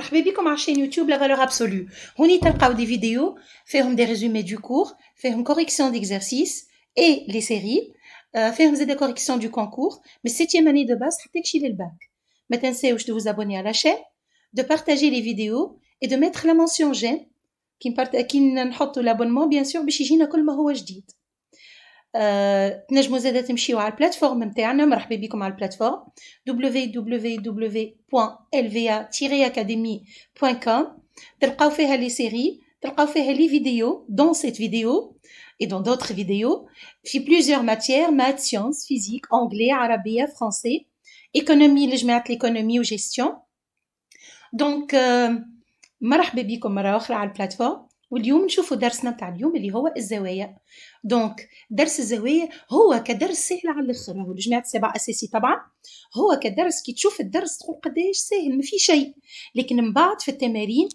مرحبا بكم على chaîne YouTube La Valeur Absolue. هوني تلقاو des vidéos فيهم des résumés du cours, فيهم correction d'exercices et les séries, فيهم زاد correction du concours, mais 7e année de base حتى كشي للباك. ما تنساوش de vous abonner à la chaîne, de partager les vidéos et de mettre la mention j'aime كي نحطوا l'abonnement bien sûr باش يجينا كل ما هو جديد. تنجموا زاده تمشيو على البلاتفورم نتاعنا. مرحبا بكم على البلاتفورم www.lva-academy.com. تلقاو فيها لي سيري, تلقاو فيها لي فيديو dans cette vidéo et dans d'autres vidéos في plusieurs matières, maths, sciences, physique, anglais, arabia, français, économie لجماعة l'économie و gestion. donc مرحبا بكم مرة أخرى على البلاتفورم. واليوم نشوفوا درسنا متاع اليوم اللي هو الزوايا. دونك درس الزوايا هو كدرس سهل على الاخر. هو لجماعة السبع اساسي طبعا هو كدرس كي تشوف الدرس تقول قداش سهل ما في شيء, لكن من بعد في التمارين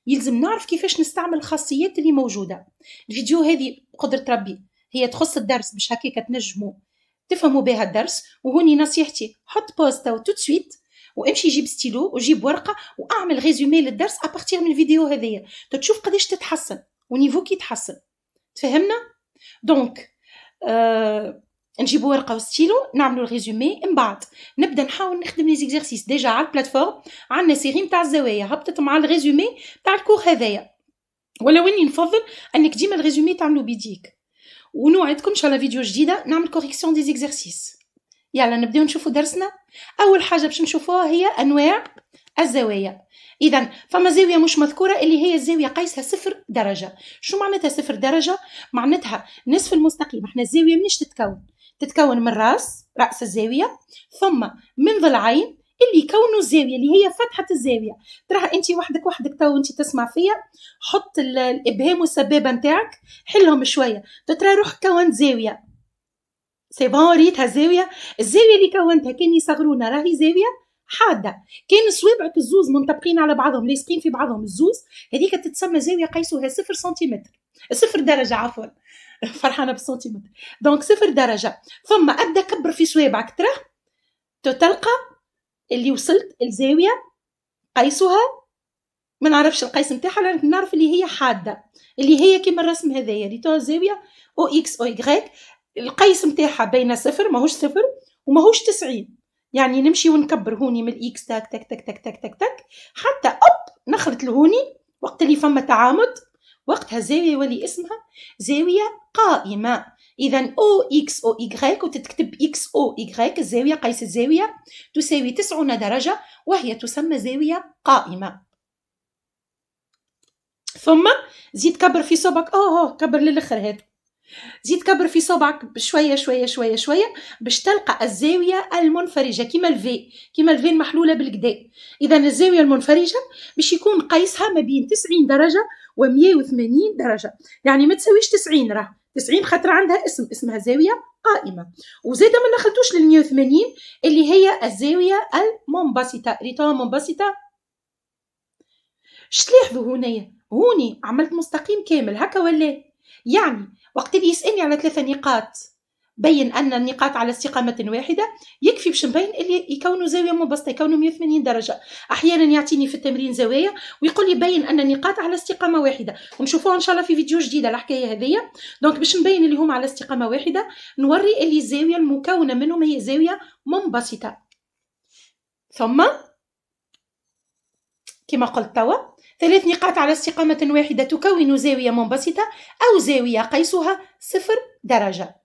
يلزم نعرف كيفاش نستعمل الخاصيات اللي موجودة. الفيديو هذه بقدرة ربي هي تخص الدرس باش هكاك تنجموا تفهموا بها الدرس. وهوني نصيحتي حط بوست او تو سويت وامشي جيب ستيلو وجيب ورقه واعمل ريزومي للدرس ابارتير من الفيديو هذيا تشوف قداش تتحسن ونيفو كي يتحسن. تفهمنا؟ دونك نجيب ورقه وستيلو نعملوا الريزومي. من بعد نبدا نحاول نخدم لي زيكزارسيس. ديجا على البلاتفورم عندنا سيري نتاع الزوايا هبطت مع الريزومي تاع الكور هذايا, ولو اني نفضل انك ديما الريزومي تعملوا بيديك. ونوعدكم ان شاء الله فيديو جديده نعمل كوريكسيون دي زيكزارسيس. يلا نبداو نشوفوا درسنا. اول حاجه باش نشوفوها هي انواع الزوايا. اذا فما زاويه مش مذكوره اللي هي الزاويه قيسها 0 درجه. شو معناتها 0 درجه؟ معناتها نصف المستقيم. احنا الزاويه منيش تتكون من راس الزاويه, ثم من ضلعين اللي يكونوا الزاويه اللي هي فتحه الزاويه. تراها انت وحدك تو انت تسمع فيا, حط الابهام والسبابه نتاعك حلهم شويه ترى روح كونت زاويه. سي بون ريتها الزاويه اللي كونتها كان يصغرونا راهي زاويه حاده. كان صوابعك الزوز منطبقين على بعضهم لاصقين في بعضهم الزوز هذيك تتسمى زاويه قيسها 0 سنتيمتر 0 درجه عفوا فرحانه بالسنتيمتر. دونك 0 درجه. ثم ابدا كبر في صوابعك تلقى اللي وصلت الزاويه قيسها ما نعرفش القيس نتاعها لكن نعرف اللي هي حاده اللي هي كيما الرسم هذايا اللي تو زاويه او اكس او واي. القيس نتاعها بين 0 ماهوش 0 وماهوش 90, يعني نمشي ونكبر هوني من الاكس تاك تاك تاك تاك تاك تاك تاك حتى نخلط لهوني. وقت اللي فما تعامد وقتها زاويه يولي اسمها زاويه قائمه. اذا او اكس او واي وتتكتب اكس او واي. الزاويه قيس الزاويه تساوي 90 درجه وهي تسمى زاويه قائمه. ثم زيد كبر في صبعك كبر للاخر هذا. زيد كبر في صبعك بشويه شويه شويه شويه باش تلقى الزاويه المنفرجه كيما الفي المحلوله بالكدا. اذا الزاويه المنفرجه باش يكون قيسها ما بين 90 درجه و180 درجه, يعني ما تساويش 90. راه 90 خاطر عندها اسمها زاويه قائمه. وزاده ما نخلطوش لل 180 اللي هي الزاويه المنبسطه. ريتوها منبسطه. تلاحظوا هوني عملت مستقيم كامل هكا ولا يعني وقت اللي يسألني على 3 نقاط بين أن النقاط على استقامة واحدة يكفي باش نبين اللي يكونوا زاوية منبسطة يكونوا 180 درجة. أحيانا يعطيني في التمرين زوايا ويقول لي بين أن النقاط على استقامة واحدة, ونشوفوها إن شاء الله في فيديو جديدة الحكاية هذية. دونك باش نبين اللي هم على استقامة واحدة نوري اللي الزاوية المكونة منهم هي زاوية منبسطة. ثم كما قلت توا 3 نقاط على استقامة واحدة تكون زاوية منبسطة أو زاوية قيسها 0 درجة.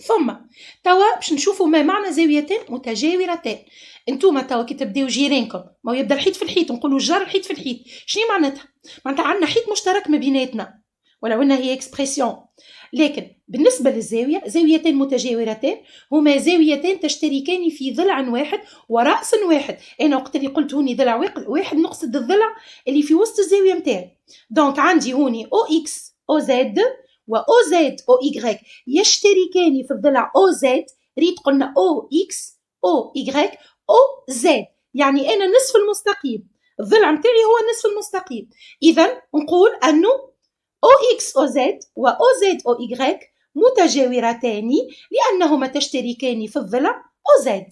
ثم توا باش نشوفوا ما معنى زاويتين متجاورتين. انتوما توا كي تبداو جيرانكم ما يبدا الحيط في الحيط نقولوا جار الحيط في الحيط. شنو معناتها عندنا حيط مشترك ما بيناتنا ولو انها هي اكسبريسيون, لكن بالنسبه للزاويه زاويتين متجاورتين هما زاويتين تشتركان في ضلع واحد ورأس واحد. انا وقت اللي قلت هوني ضلع واحد نقصد الضلع اللي في وسط الزاويه نتاعي. دونك عندي هوني او اكس او زد و او زد او واي يشتركان في الضلع او زد. ريت قلنا او اكس او واي او زد, يعني انا نصف المستقيم. الضلع نتاعي هو نصف المستقيم. اذا نقول انه او اكس او زد و او زد او واي متجاورتان لانهما تشتركان في الضلع او زد.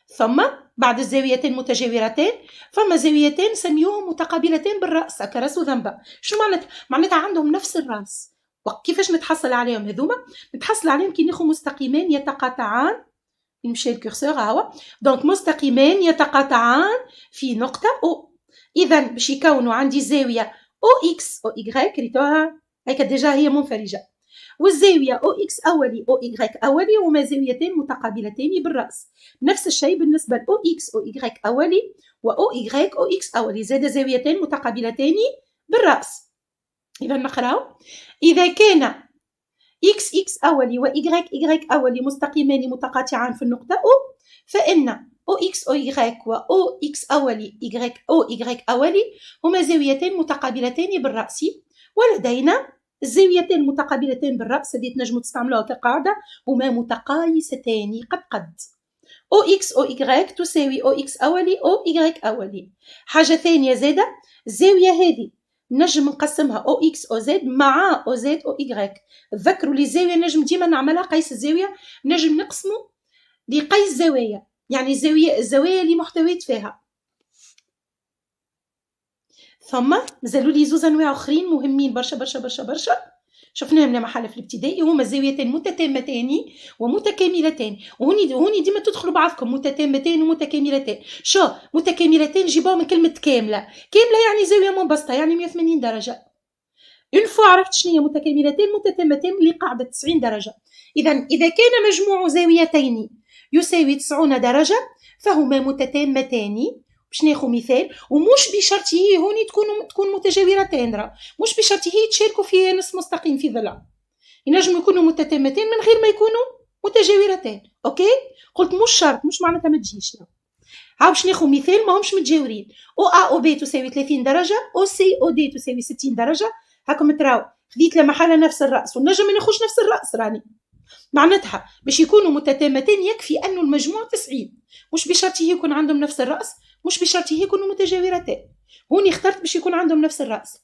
ثم بعد الزاويتين متجاورتين فما زاويتين سميوهم متقابلتين بالرأس كرأس وذنبة. شو معناتها عندهم نفس الرأس. كيفاش نتحصل عليهم هذوما؟ نتحصل عليهم كي ناخذ مستقيمين يتقاطعان. نمشي الكورسور هوا. دونك مستقيمين يتقاطعان في نقطة O. إذا باش يكونوا عندي زاوية OX OY ريتوها هيك ديجا هي منفرجة. والزاوية OX أولي OY أولي هما زاويتين متقابلتين بالرأس. نفس الشيء بالنسبة ل OX OY أولي و OY OX أولي زاد زاويتين متقابلتين بالرأس. إذا نقراو إذا كان XX أولي و YY أولي مستقيمان متقاطعان في النقطة O فإن OX OY و OX أولي OY أولي هما زاويتين متقابلتين بالرأس. ولدينا الزاويتين المتقابلتين بالرأس اللي تنجموا تستعملوها كقاعدة هما متقايستان قد OX OY تساوي OX أولي OY أولي. حاجة ثانية زادة الزاوية هذه نجم نقسمها OX OZ مع OZ OY. تذكروا لي الزاوية نجم ديما نعملها قيس الزاوية نجم نقسمه لقيس زوايا يعني الزوايا اللي محتويت فيها. ثم مازالوا لي زوز انواع اخرين مهمين برشا برشا برشا برشا شفناهم لما حل في الابتدائي هما زاويتين متتامتان ومتكاملتان. وهوني ديما تدخلوا بعضكم متتامتان ومتكاملتان. شو متكاملتان جيبوها من كلمه كامله. كامله يعني زاويه منبسطه يعني 180 درجه. اون فوا عرفت شنو هي متكاملتان متتامتان اللي قاعده 90 درجه. اذا كان مجموع زاويتين يساوي 90 درجه فهما متتامتان. باش ناخذ مثال ومش بشرط هي هوني تكون متجاورتين راه مش بشرط هي تشاركوا في نصف مستقيم في ضلع. ينجم يكونوا متتامتين من غير ما يكونوا متجاورتين. اوكي قلت مش شرط مش معناتها ما تجيش. هاو باش ناخذ مثال ما همش متجاورين. او ا او بي تساوي 30 درجه او سي او دي تساوي 60 درجه. هاكم تراو خديت لما حل نفس الراس والنجم ما ناخذش نفس الراس راني معناتها باش يكونوا متتامتين يكفي انه المجموع 90 مش بشرط يكون عندهم نفس الراس مش بشرط يكونوا متجاورتين. هوني اخترت باش يكون عندهم نفس الراس.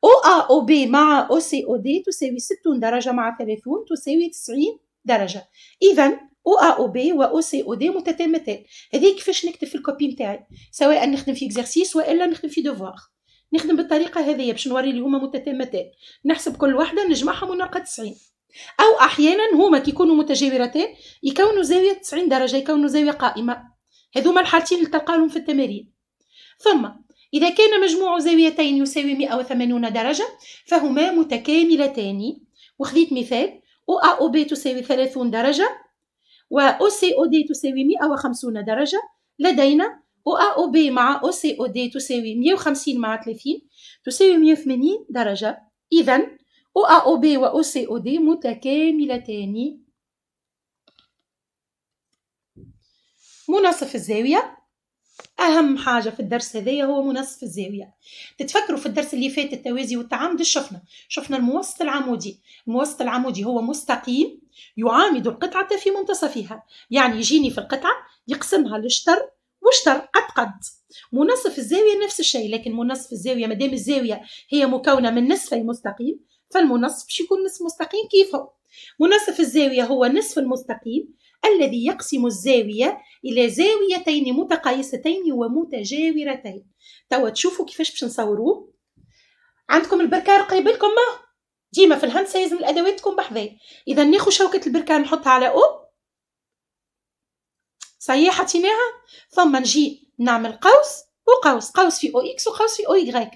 او ا او بي مع او سي او دي تساوي 60 درجه مع 30 تساوي 90 درجه. اذا او ا او بي و او سي او دي متتامتان. هذه كيفاش نكتب في الكوبي نتاعي سواء نخدم في اكزرسيس والا نخدم في دوفوار. نخدم بالطريقه هذه باش نوري لي هما متتامتان. نحسب كل واحده نجمعهم ونلقى 90. او احيانا هما كي يكونوا متجاورتين يكونوا زاويه 90 درجه يكونوا زاويه قائمه. هذوما الحالتين اللي تلقاهم في التمارين. ثم اذا كان مجموع زاويتين يساوي 180 درجه فهما متكاملتان. وخذيت مثال او ا او بي تساوي 30 درجه و او سي او دي تساوي 150 درجه. لدينا او ا او بي مع او سي او دي تساوي 150 مع 30 تساوي 180 درجه. اذا او ا او بي و او سي او دي متكاملتان. مناصف الزاويه اهم حاجه في الدرس هذايا هو مناصف الزاويه. تتفكروا في الدرس اللي فات التوازي والتعامد شفنا الموسط العمودي. الموسط العمودي هو مستقيم يعامد القطعه في منتصفها يعني يجيني في القطعه يقسمها لشطر وشطر قد. مناصف الزاويه نفس الشيء لكن مناصف الزاويه مادام الزاويه هي مكونه من نصفي مستقيم فالمناصف باش يكون نصف مستقيم كيفه. مناصف الزاويه هو نصف المستقيم الذي يقسم الزاويه إلى زاويتين متقايستين ومتجاورتين. توا تشوفوا كيفاش باش نصوروه. عندكم البركان قريب لكم ما ديما في الهندسة لازم الأدوات تكون بحذايا. إذا ناخذ شوكة البركان نحطها على أو صحيح حطيناها. ثم نجي نعمل قوس وقوس قوس في أو إكس وقوس في أو إيغريك.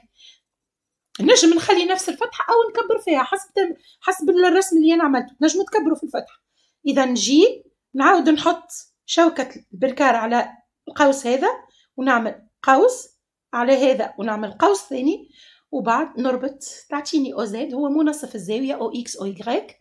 نجم نخلي نفس الفتحة أو نكبر فيها حسب الرسم اللي أنا عملته. نجموا تكبروا في الفتحة. إذا نجي نعاود نحط شوكة البركار على القوس هذا ونعمل قوس على هذا ونعمل قوس ثاني وبعد نربط تعطيني او زد هو مناصف الزاوية او اكس او يغريك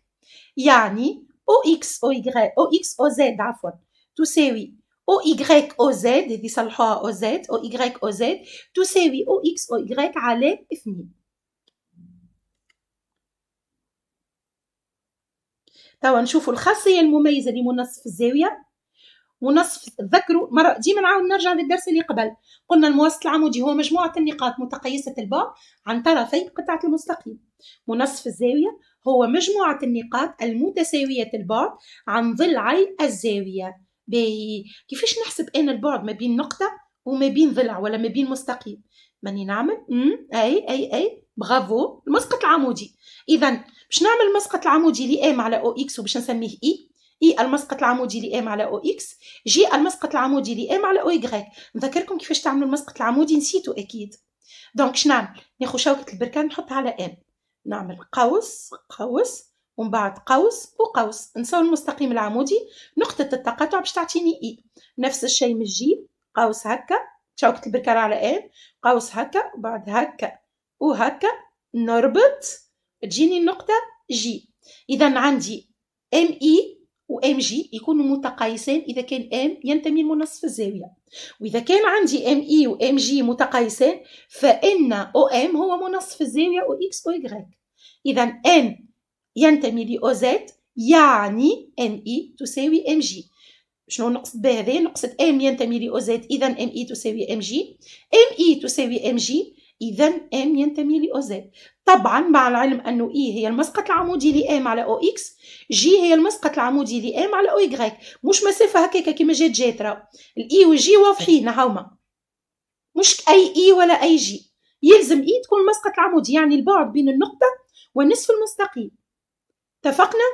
يعني او اكس او يغريك او اكس او زد عفوا تساوي او يغريك او زد هذه صلحوها او زد او يغريك او زد تساوي او اكس او يغريك على 2. توا نشوفوا الخاصية المميزة لمناصف الزاوية. مناصف تذكروا مرة ديما نعاود نرجع للدرس اللي قبل قلنا الموسط العمودي هو مجموعة النقاط متقيسة البعد عن طرفي قطعة المستقيم. مناصف الزاوية هو مجموعة النقاط المتساوية البعد عن ضلعي الزاوية باهي كيفاش نحسب أنا البعد ما بين نقطة وما بين ضلع ولا ما بين مستقيم؟ ماني نعمل أي برافو المسقط العمودي. إذا باش نعمل المسقط العمودي لإم على أو إكس وباش نسميه إي المسقط العمودي لإم على أو إكس جي المسقط العمودي لإم على أو إيكغيك. نذكركم كيفاش تعملوا المسقط العمودي، نسيتو أكيد. دونك شنعمل؟ ناخذ شوكة البركان نحطها على إم، نعمل قوس ومن بعد قوس وقوس، نساو المستقيم العمودي نقطة التقاطع باش تعطيني إي. نفس الشيء من الجي، قوس هكا شوكة البركان على إم، قوس هكا وبعد هكا وهكا نربط تجيني النقطة جي. إذا عندي ام إي و ام جي يكونوا متقايسين إذا كان ام ينتمي لمنتصف الزاوية، وإذا كان عندي ام إي و ام جي متقايسين فإن او ام هو منتصف الزاوية او إكس او إيكغيك. إذا ام ينتمي لأو زد يعني ام إي تساوي ام جي. شنو نقصد بهذا؟ نقصد ام ينتمي لأو زد إذا ام إي تساوي ام جي، ام إي تساوي ام جي إذا ام ينتمي لأو زد. طبعا مع العلم أنه إي هي المسقط العمودي لإم على أو إكس، جي هي المسقط العمودي لإم على أو إيكغيك، مش مسافة هكاكا كيما جات راه الإي والجي واضحين هاهما، مش أي إي ولا أي جي، يلزم إي تكون المسقط العمودي يعني البعد بين النقطة ونصف المستقيم. اتفقنا؟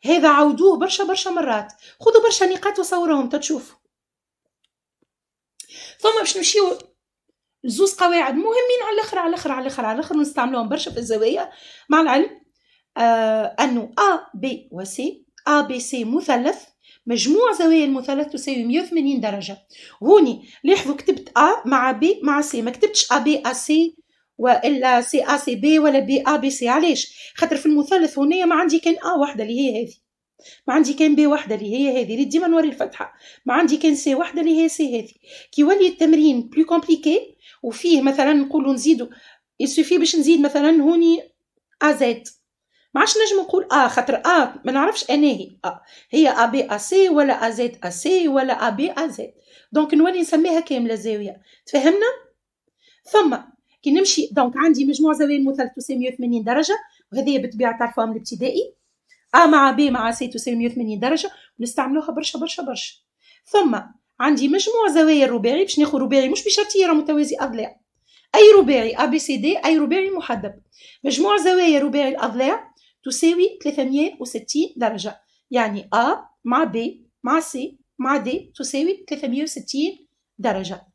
هذا عودوه برشا مرات، خذوا برشا نقاط وصوروهم تشوفوا. ثم باش نمشيو زوز قواعد مهمين على الاخر ونستعملوهم برشا في الزوايا، مع العلم انه ا بي و سي، ا بي سي مثلث مجموع زوايا المثلث تساوي 180 درجه. هوني لاحظوا كتبت ا مع بي مع سي، ما كتبتش ا بي ا سي والا سي ا سي بي ولا بي ا بي سي. علاش؟ خاطر في المثلث هنا ما عندي كان ا واحده اللي هي هذه، ما عندي كان بي واحده اللي هي هذه اللي ديما نوري الفتحه، ما عندي كان سي واحده اللي هي سي هذه. كي يولي التمرين بلو كومبليكي وفيه مثلا نقولوا نزيدوا يسوفي باش نزيد مثلا هوني ا زد، ما عادش نجم نقول خاطر ما نعرفش انا هي ا بي ا سي ولا ا زد ا سي ولا ا بي ا زد، دونك نولي نسميها كامله زاويه. تفهمنا؟ ثم كي نمشي دونك عندي مجموع زوايا المثلث تساوي 180 درجه، وهذه بالطبيعه تعرفوها من الابتدائي، ا مع بي مع سي تساوي 180 درجه ونستعملوها برشا. ثم عندي مجموع زوايا الرباعي، باش ناخذ رباعي مش بشرط يرى متوازي اضلاع، اي رباعي ا بي سي دي اي رباعي محدب، مجموع زوايا رباعي الاضلاع تساوي 360 درجه، يعني ا مع بي مع سي مع دي تساوي 360 درجه.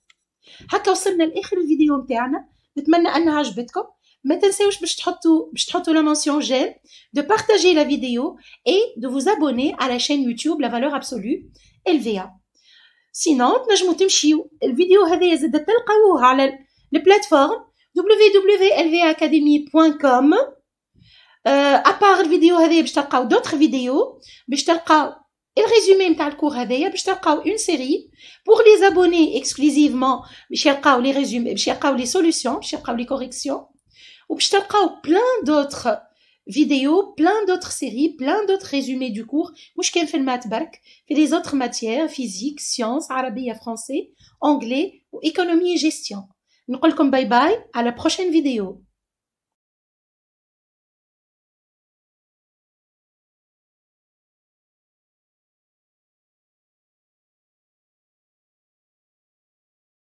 هكا وصلنا لاخر الفيديو نتاعنا، نتمنى انها عجبتكم. ما تنساوش باش تحطوا la mention j'aime, de partager la vidéo et de vous abonner à la chaîne YouTube La Valeur Absolue LVA. sinon تنجموا تمشيو الفيديو هذايا زاد تلقاوه على البلاتفورم www.lvaacademy.com. ابار الفيديو هذايا باش تلقاو دوطخ فيديو، باش تلقاو الريزومي نتاع الكور هذايا، باش تلقاو اون سيري بور لي زابوني اكسكلوزيفمون باش يلقاو لي ريزومي، باش يلقاو لي سوليوشن، باش يلقاو لي كوريكسيون، وباش تلقاو بلان دوطخ فيديو، بلان دوطخ سيري، بلان دوطخ ريزومي دو كور، مش كان في المات برك، في لي زوطخ ماتيير فيزيك سيونس عربيه فرونسي انجلي وايكونومي جيستيون. نقول لكم باي باي على بروشين فيديو.